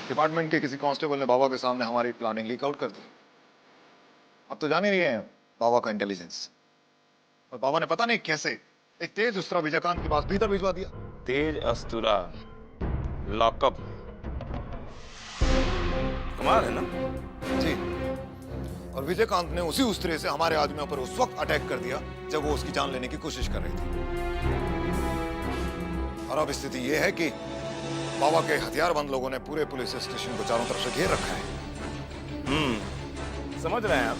डिपार्टमेंट के किसी कांस्टेबल ने बाबा के सामने हमारी प्लानिंग लीक आउट कर दी। अब तो जान ही रही है बाबा का इंटेलिजेंस। और बाबा ने पता नहीं कैसे एक तेज उस्तरा विजयकांत के पास भीतर भिजवा दिया। तेज अस्तुरा लॉकअप, कमाल है ना जी। और विजयकांत ने उसी उस्तरे से हमारे आदमियों पर उस वक्त अटैक कर दिया जब वो उसकी जान लेने की कोशिश कर रही थी। और अब स्थिति ये है कि बाबा के हथियारबंद लोगों ने पूरे पुलिस स्टेशन को चारों तरफ से घेर रखा है। समझ रहे हैं आप।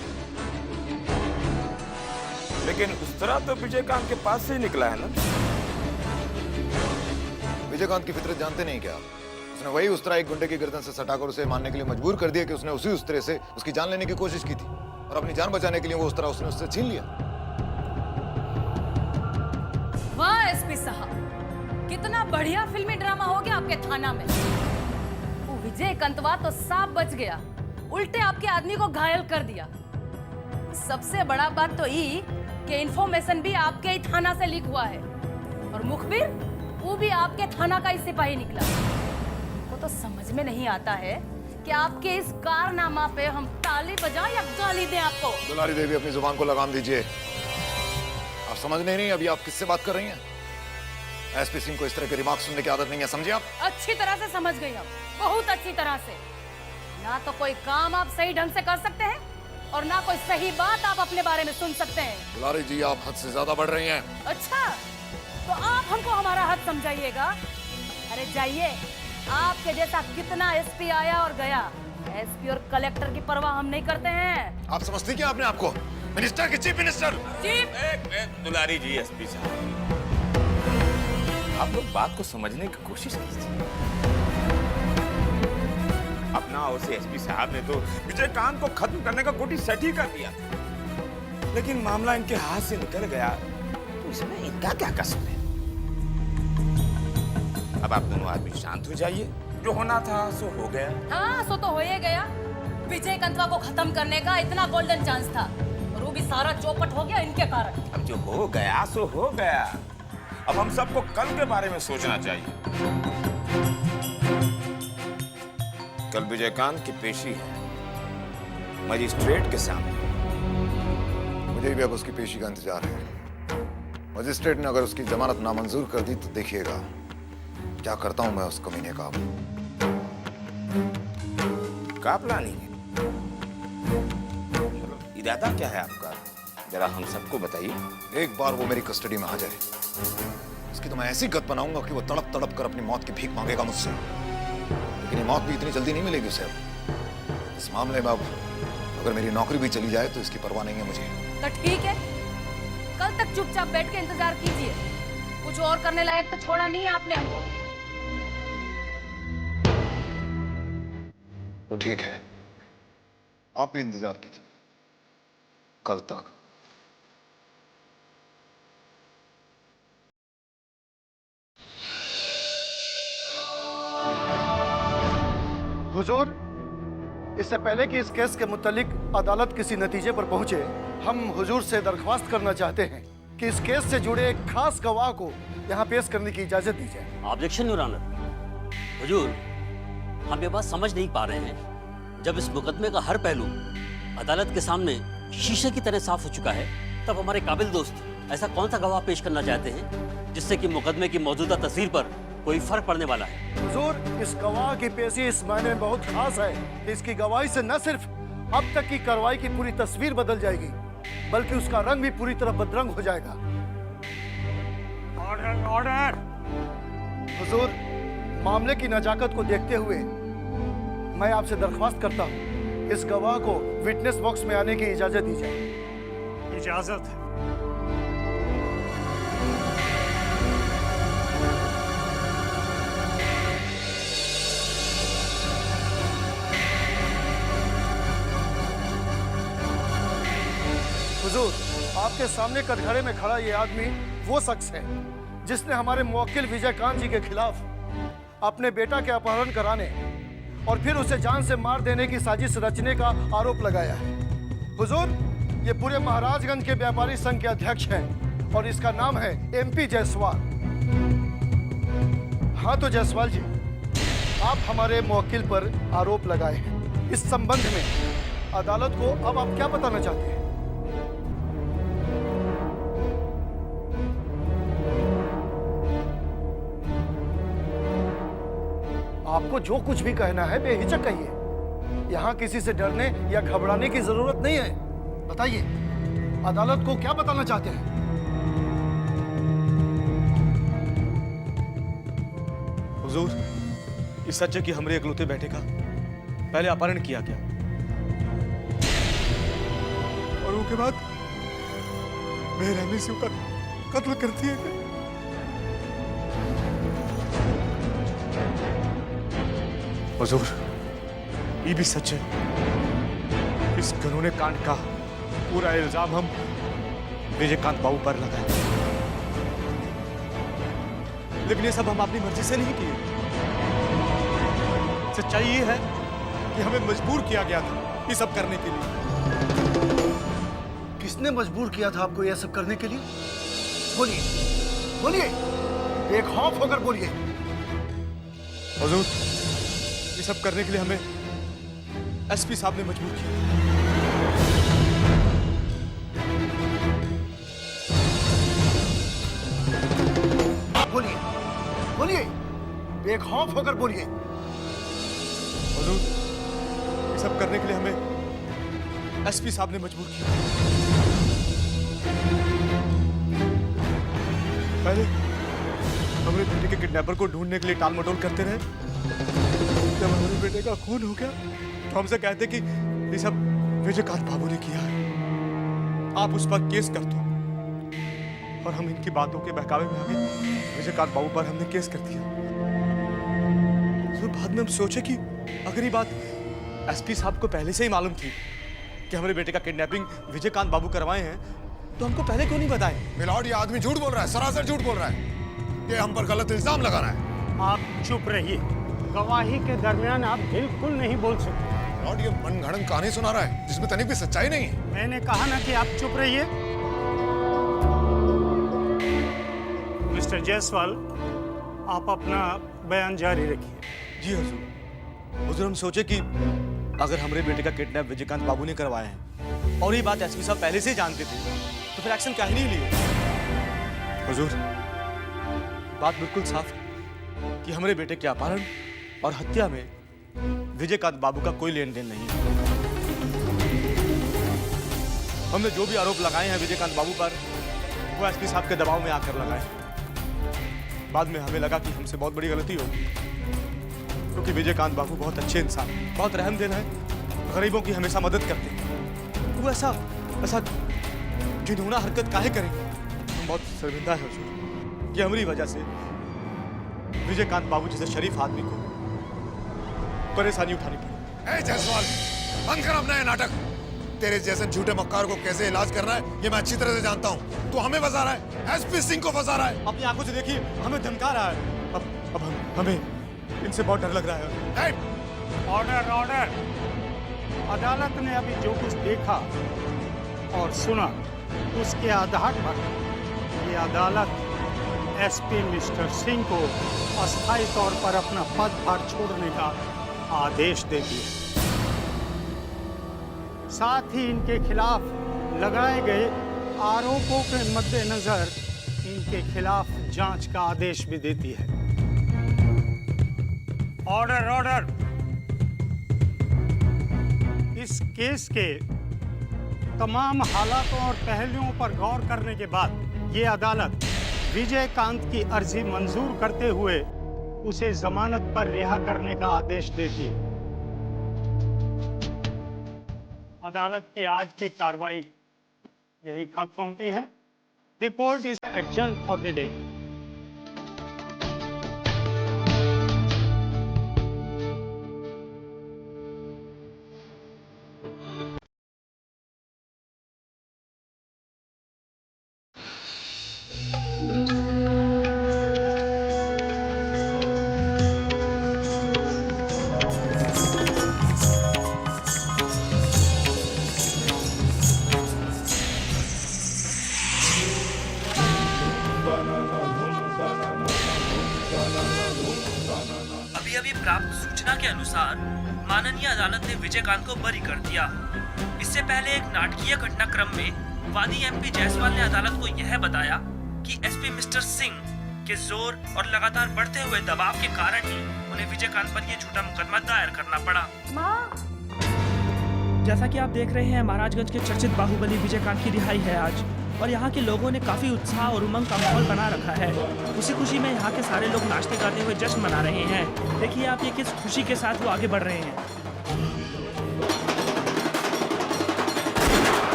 लेकिन उस तरह तो विजयकांत के पास से ही निकला है ना। विजयकांत की फितरत जानते नहीं क्या? उसने वही उस्तरा एक गुंडे की गर्दन से सटाकर उसे मारने के लिए मजबूर कर दिया कि उसने उसी उस्तरे से उसकी जान लेने की कोशिश की थी, और अपनी जान बचाने के लिए वो उस्तरा उसने उससे छीन लिया। वाह एसपी साहब, कितना बढ़िया फिल्मी ड्रामा हो गया आपके थाना में। वो विजय कंतवा तो साफ बच गया, उल्टे आपके आदमी को घायल कर दिया। सबसे बड़ा बात तो ये कि इंफॉर्मेशन भी आपके ही थाना से लीक हुआ है, और मुखबिर वो भी आपके थाना का ही सिपाही निकला। वो तो समझ में नहीं आता है कि आपके इस कारनामा पे हम ताली बजाएं या गाली दें आपको। दुलारी देवी अपनी जुबान को लगाम दीजिए। आप समझ नहीं अभी आप किससे बात कर रही हैं? एसपी सिंह को इस तरह के रिमार्क सुनने की आदत नहीं है, समझे आप? अच्छी तरह से समझ गई हम, बहुत अच्छी तरह से। ना तो कोई काम आप सही ढंग से कर सकते हैं और ना कोई सही बात आप अपने बारे में सुन सकते हैं। दुलारी जी आप हद से ज्यादा बढ़ रही हैं। अच्छा, तो आप हमको हमारा हद समझाइएगा। अरे जाइए, आपके जैसा कितना एसपी आया और गया। एसपी और कलेक्टर की परवाह हम नहीं करते हैं। आप समझती क्या अपने आपको? मिनिस्टर की चीफ मिनिस्टर। चीफ दुलारी जी, एसपी साहब, आप लोग बात को समझने की कोशिश कीजिए। अपना और से एसपी साहब ने तो विजयकांत को खत्म करने का गोटी सेट ही कर दिया, लेकिन मामला इनके हाथ से निकल गया तो इसमें इनका क्या कसूर है? अब आप दोनों आदमी शांत हो जाइए। जो होना था सो हो गया। हाँ, सो तो हो ही गया। विजय कंतवा को खत्म करने का इतना गोल्डन चांस था और वो भी सारा चौपट हो गया इनके कारण। अब जो हो गया सो हो गया। अब हम सबको कल के बारे में सोचना चाहिए। कल विजयकांत की पेशी है मजिस्ट्रेट के सामने। मुझे भी अब उसकी पेशी का इंतजार है। मजिस्ट्रेट ने अगर उसकी जमानत नामंजूर कर दी तो देखिएगा क्या करता हूं मैं उस कमीने का। क्या प्लानिंग है? इरादा क्या है आपका? जरा हम सबको बताइए। एक बार वो मेरी कस्टडी में आ जाए, उसकी तो मैं ऐसी गत बनाऊंगा कि वो तड़प तड़प कर अपनी मौत की भीख मांगेगा मुझसे। लेकिन ये मौत भी इतनी जल्दी नहीं मिलेगी उसे। अब इस मामले में अब अगर मेरी नौकरी भी चली जाए तो इसकी परवाह नहीं है मुझे। तो ठीक है, कल तक चुपचाप बैठ के इंतजार कीजिए। कुछ और करने लायक तो छोड़ा नहीं है आपने हमको। तो ठीक है, आप भी इंतजार कीजिए कल तक। हुजूर, इससे पहले कि इस केस के मुतालिक अदालत किसी नतीजे पर पहुंचे, हम हुजूर से दरख्वास्त करना चाहते हैं कि इस केस से जुड़े एक खास गवाह को यहाँ पेश करने की इजाजत दी जाए। Objection your honour. हुजूर, हम ये बात समझ नहीं पा रहे हैं, जब इस मुकदमे का हर पहलू अदालत के सामने शीशे की तरह साफ हो चुका है, तब हमारे काबिल दोस्त ऐसा कौन सा गवाह पेश करना चाहते हैं जिससे कि मुकदमे की मौजूदा तस्वीर पर कोई फर्क पड़ने वाला है। हुजूर, इस गवाह की पेशी इस मायने में बहुत खास है कि इसकी गवाही से न सिर्फ अब तक की कार्रवाई की पूरी तस्वीर बदल जाएगी, बल्कि उसका रंग भी पूरी तरह बदरंग हो जाएगा। Order order. हुजूर, मामले की नजाकत को देखते हुए मैं आपसे दरख्वास्त करता हूँ, इस गवाह को विटनेस बॉक्स में आने की इजाजत दी जाए। इजाजत है। हुजूर, आपके सामने कटघरे में खड़ा ये आदमी वो शख्स है जिसने हमारे मुवक्किल विजयकांत जी के खिलाफ अपने बेटा के अपहरण कराने और फिर उसे जान से मार देने की साजिश रचने का आरोप लगाया है। हुजूर, ये पूरे महाराजगंज के व्यापारी संघ के अध्यक्ष हैं और इसका नाम है MP जायसवाल। हाँ तो जायसवाल जी, आप हमारे मुवक्किल पर आरोप लगाए हैं। इस संबंध में अदालत को अब आप क्या बताना चाहते हैं? आपको जो कुछ भी कहना है बेहिचक कहिए। यहाँ किसी से डरने या घबराने की जरूरत नहीं है। बताइए, अदालत को क्या बताना चाहते हैं? हुजूर, इस सच है कि हमरे इकलौते बेटे का पहले अपहरण किया गया और उसके बाद बेरहमी से उसका कत्ल कर दिया गया। हुजूर, ये भी सच है। इस घिनौने कांड का पूरा इल्जाम हम विजयकांत बाबू पर लगाए, लेकिन ये सब हम अपनी मर्जी से नहीं किए। सच्चाई ये है कि हमें मजबूर किया गया था ये सब करने के लिए। किसने मजबूर किया था आपको यह सब करने के लिए? बोलिए, बोलिए, बेखौफ होकर बोलिए। हुजूर, ये सब करने के लिए हमें SP साहब ने मजबूर किया। बोलिए, बोलिए, बेखौफ होकर बोलिए। हुजूर, ये सब करने के लिए हमें SP साहब ने मजबूर किया। पहले हमारे बेटे के किडनैपर को ढूंढने के लिए टाल मटोल करते रहे। जब हमारे बेटे का खून हो गया तो हमसे कहते कि ये सब विजयकांत बाबू ने किया है, आप उस पर केस कर दो। और हम इनकी बातों के बहकावे में आगे विजयकांत बाबू पर हमने केस कर दिया। तो बाद में हम सोचे कि अगर ये बात SP साहब को पहले से ही मालूम थी कि हमारे बेटे का किडनैपिंग विजयकांत बाबू करवाए हैं, तो हमको पहले क्यों नहीं बताए? मिलॉर्ड, ये आदमी झूठ बोल रहा है, सरासर झूठ बोल रहा है। ये हम पर गलत इल्जाम लगा रहा है। आप चुप रहिए। गवाही के दरमियान आप बिल्कुल नहीं बोल सकते। लॉर्ड, ये मनगढ़ंत कहानी सुना रहा है जिसमें तनिक भी सच्चाई नहीं है। मैंने कहा ना कि आप चुप रहिए। मिस्टर जायसवाल, आप अपना बयान जारी रखिए। जी हुजूर। हुजूर, हम सोचे कि अगर हमारे बेटे का किडनैप विजयकांत बाबू ने करवाया है और ये बात SP साहब पहले से ही जानते थे, तो फिर एक्शन काहे नहीं लिए? हुजूर, बात बिल्कुल साफ है कि हमारे बेटे के अपहरण और हत्या में विजयकांत बाबू का कोई लेन देन नहीं है। हमने जो भी आरोप लगाए हैं विजयकांत बाबू पर, वो SP साहब के दबाव में आकर लगाए। बाद में हमें लगा कि हमसे बहुत बड़ी गलती होगी, क्योंकि विजयकांत बाबू बहुत अच्छे इंसान, बहुत रहमदिल है, गरीबों की हमेशा मदद करते हैं। वो ऐसा जिन्होंने हरकत काहे करें? हम बहुत शर्मिंदा है हुजूर। कि हमारी वजह से विजयकांत बाबू जैसे शरीफ आदमी को परेशानी उठानी पड़ी। ए जायसवाल, बंद कर अपना ये नाटक। तेरे जैसे झूठे मक्कार को कैसे इलाज करना है ये मैं अच्छी तरह से जानता हूँ। तू हमें फंसा रहा है, एसपी सिंह को फंसा रहा है। अपनी आंखों से देखिए, हमें धमका रहा है। अब हमें इनसे बहुत डर लग रहा है। Order order. अदालत ने अभी जो कुछ देखा और सुना उसके आधार पर ये अदालत एसपी मिस्टर सिंह को अस्थायी तौर पर अपना पदभार छोड़ने का आदेश देती है। साथ ही इनके खिलाफ लगाए गए आरोपों के मद्देनजर इनके खिलाफ जांच का आदेश भी देती है। Order order. इस केस के तमाम हालातों और पहलुओं पर गौर करने के बाद ये अदालत विजयकांत की अर्जी मंजूर करते हुए उसे जमानत पर रिहा करने का आदेश देती है। अदालत की आज की कार्रवाई यही खत्म होती है। The court is adjourned for the day. अभी अभी प्राप्त सूचना के अनुसार माननीय अदालत ने विजयकांत को बरी कर दिया। इससे पहले एक नाटकीय घटनाक्रम में वादी एमपी जायसवाल ने अदालत को यह बताया कि एसपी मिस्टर सिंह के जोर और लगातार बढ़ते हुए दबाव के कारण ही उन्हें विजयकांत पर यह झूठा मुकदमा दायर करना पड़ा। जैसा कि आप देख रहे हैं, महाराजगंज के चर्चित बाहुबली विजयकांत की रिहाई है आज, और यहाँ के लोगों ने काफी उत्साह और उमंग का माहौल बना रखा है। उसी खुशी में यहाँ के सारे लोग नाचते गाते हुए जश्न मना रहे हैं। देखिए आप ये किस खुशी के साथ वो आगे बढ़ रहे हैं।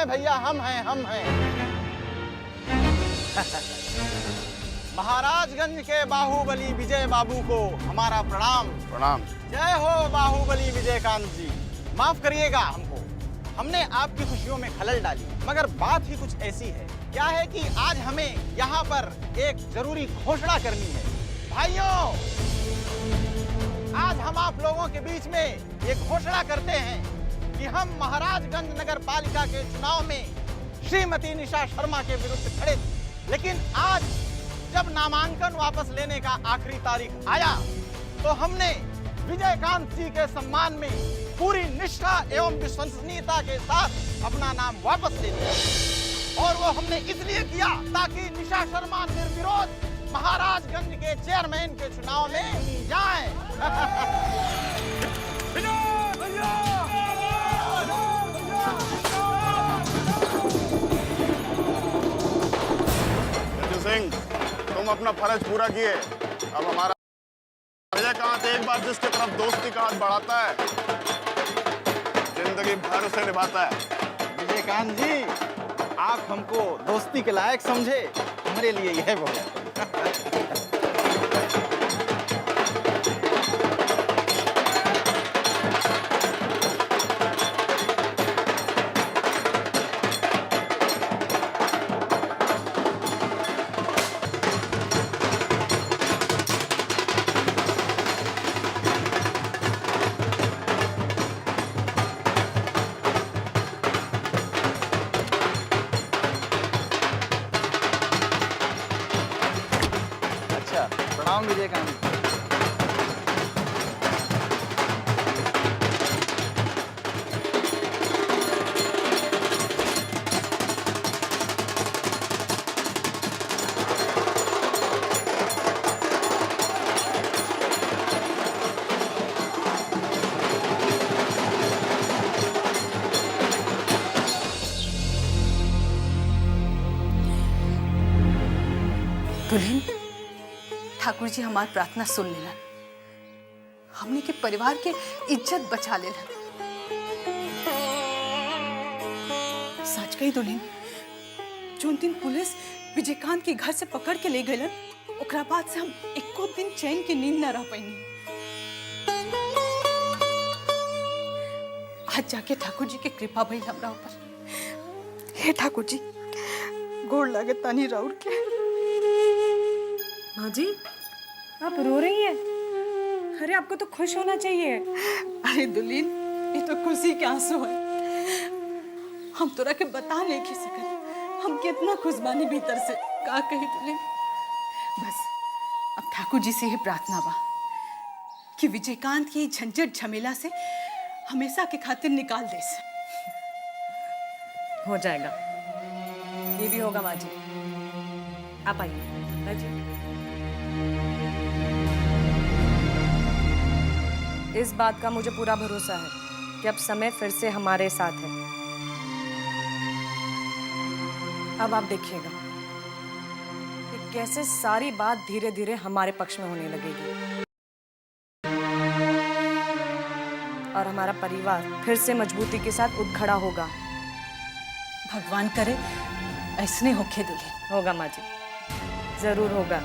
भैया हम हैं। महाराजगंज के बाहुबली विजय बाबू को हमारा प्रणाम। प्रणाम। जय हो बाहुबली विजयकांत जी। माफ करिएगा हमको, हमने आपकी खुशियों में खलल डाली, मगर बात ही कुछ ऐसी है। क्या है कि आज हमें यहाँ पर एक जरूरी घोषणा करनी है। भाइयों, आज हम आप लोगों के बीच में एक घोषणा करते हैं कि हम महाराजगंज नगर पालिका के चुनाव में श्रीमती निशा शर्मा के विरुद्ध खड़े थे, लेकिन आज जब नामांकन वापस लेने का आखिरी तारीख आया तो हमने विजयकांत जी के सम्मान में पूरी निष्ठा एवं विश्वसनीयता के साथ अपना नाम वापस ले लिया। और वो हमने इसलिए किया ताकि निशा शर्मा निर्विरोध महाराजगंज के चेयरमैन के चुनाव में जाएं। सिंह, तुम अपना फर्ज पूरा किए। अब हमारा विजयकांत एक बार जिसके तरफ दोस्ती का हाथ बढ़ाता है, जिंदगी भर उसे निभाता है। विजयकांत जी, आप हमको दोस्ती के लायक समझे, हमारे लिए यह बहुत है। प्रणाम विजयकांत। दुल्हन, ठाकुर जी हमार प्रार्थना सुन लेना, हमने के परिवार के इज्जत बचा लेना। सच कही दुल्हन, जो दिन पुलिस विजयकांत के घर से पकड़ के ले गए, ओकरा बाद से हम एको दिन चैन की नींद न रह पाई। आज जाके ठाकुर जी के कृपा भइल हमरा ऊपर। हे ठाकुर जी, गोड़ लागे तानी राउर के। माँ जी, आप रो रही हैं? अरे आपको तो खुश होना चाहिए। अरे दुल्हन, ये तो खुशी के आंसू है। हम तोरा के बता नहीं खी सकत हम कितना खुश बानी भीतर से। का कही दुल्हन, बस अब ठाकुर जी से ही प्रार्थना बा कि विजयकांत की झंझट झमेला से हमेशा के खातिर निकाल दे। हो जाएगा, ये भी होगा माँ जी। आप आइए। माँ जी, इस बात का मुझे पूरा भरोसा है कि अब समय फिर से हमारे साथ है। अब आप देखिएगा कि कैसे सारी बात धीरे धीरे हमारे पक्ष में होने लगेगी और हमारा परिवार फिर से मजबूती के साथ उठ खड़ा होगा। भगवान करे ऐसने होके दुल्हन। होगा माँ जी, जरूर होगा।